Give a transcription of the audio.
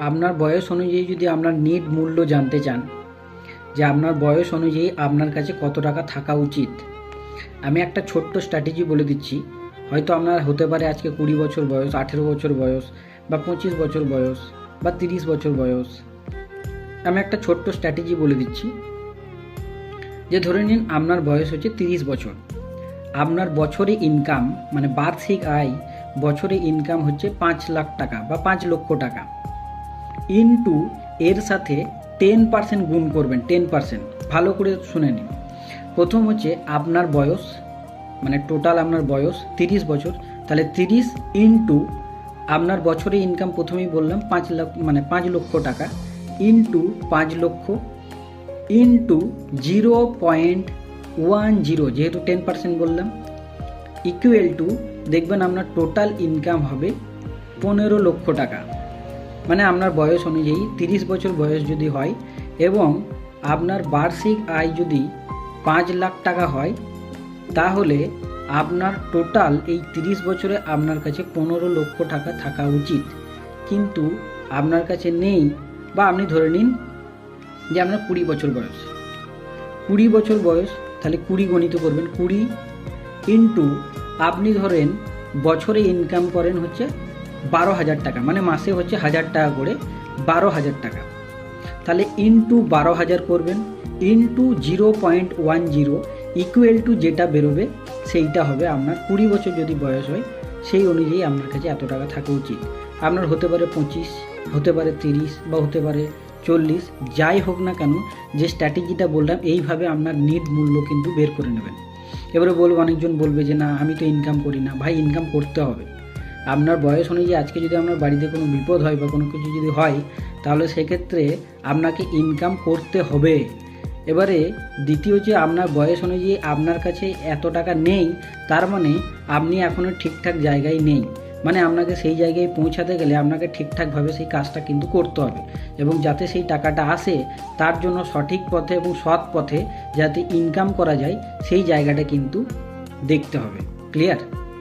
আপনার বয়স অনুযায়ী যদি আপনার নিট মূল্য জানতে চান, যে আপনার বয়স অনুযায়ী আপনার কাছে কত টাকা থাকা উচিত, আমি একটা ছোট্ট স্ট্র্যাটেজি বলে দিচ্ছি। হয়তো আপনার হতে পারে আজকে 20 বছর বয়স, 18 বছর বয়স, বা 25 বছর বয়স, বা 30 বছর বয়স। আমি একটা ছোট্ট স্ট্র্যাটেজি বলে দিচ্ছি, যে ধরে নিন আপনার বয়স হচ্ছে 30 বছর, আপনার বছরে ইনকাম মানে বার্ষিক আয়, বছরে ইনকাম হচ্ছে 5 লাখ টাকা বা 5 লক্ষ টাকা, ইনটু এর সাথে 10% গুণ করবেন। 10%, ভালো করে শুনে নিন। প্রথম হচ্ছে আপনার বয়স, মানে টোটাল আপনার বয়স 30 বছর, তাহলে 30 ইনটু আপনার বছরে ইনকাম, প্রথমেই বললাম 5 লাখ মানে 5 লক্ষ টাকা, ইনটু 5 লক্ষ ইনটু 0.10, যেহেতু 10% বললাম, ইকুয়াল টু দেখবেন আপনার টোটাল ইনকাম হবে 15 লক্ষ টাকা। মানে আপনার বয়স অনুযায়ী 30 বছর বয়স যদি হয় এবং আপনার বার্ষিক আয় যদি 5 লাখ টাকা হয়, তাহলে আপনার টোটাল এই 30 বছরে আপনার কাছে 15 লক্ষ টাকা থাকা উচিত। কিন্তু আপনার কাছে নেই, বা আপনি ধরে নিন যে আপনার 20 বছর বয়স, 20 বছর বয়স, তাহলে 20 গণিত করবেন। 20 ইন্টু আপনি ধরেন বছরে ইনকাম করেন হচ্ছে 12,000 টাকা, মানে মাসে হচ্ছে 1000 টাকা করে, 12,000 টাকা। তাহলে ইন্টু 12,000 করবেন, ইন্টু 0.10, ইকুয়াল টু যেটা বেরোবে সেইটা হবে আপনার 20 বছর যদি বয়স হয়, সেই অনুযায়ী আপনার কাছে এত টাকা থাকা উচিত। আপনার হতে পারে 25, হতে পারে 30, বা হতে পারে 40, যাই হোক না কেন, যে স্ট্র্যাটেজিটা বললাম এইভাবে আপনার নিট মূল্য কিন্তু বের করে নেবেন। এবারে বলবো, অনেকজন বলবে যে না আমি তো ইনকাম করি না। ভাই, ইনকাম করতে হবে। আপনার বয়স অনুযায়ী আজকে যদি আপনার বাড়িতে কোনো বিপদ হয় বা কোনো কিছু যদি হয়, তাহলে সেক্ষেত্রে আপনাকে ইনকাম করতে হবে। এবারে দ্বিতীয়, যে আপনার বয়স অনুযায়ী আপনার কাছে এত টাকা নেই, তার মানে আপনি এখনও ঠিকঠাক জায়গায় নেই। মানে আপনাকে সেই জায়গায় পৌঁছাতে গেলে আপনাকে ঠিকঠাকভাবে সেই কাজটা কিন্তু করতে হবে, এবং যাতে সেই টাকাটা আসে তার জন্য সঠিক পথে এবং সৎ পথে যাতে ইনকাম করা যায়, সেই জায়গাটা কিন্তু দেখতে হবে। ক্লিয়ার?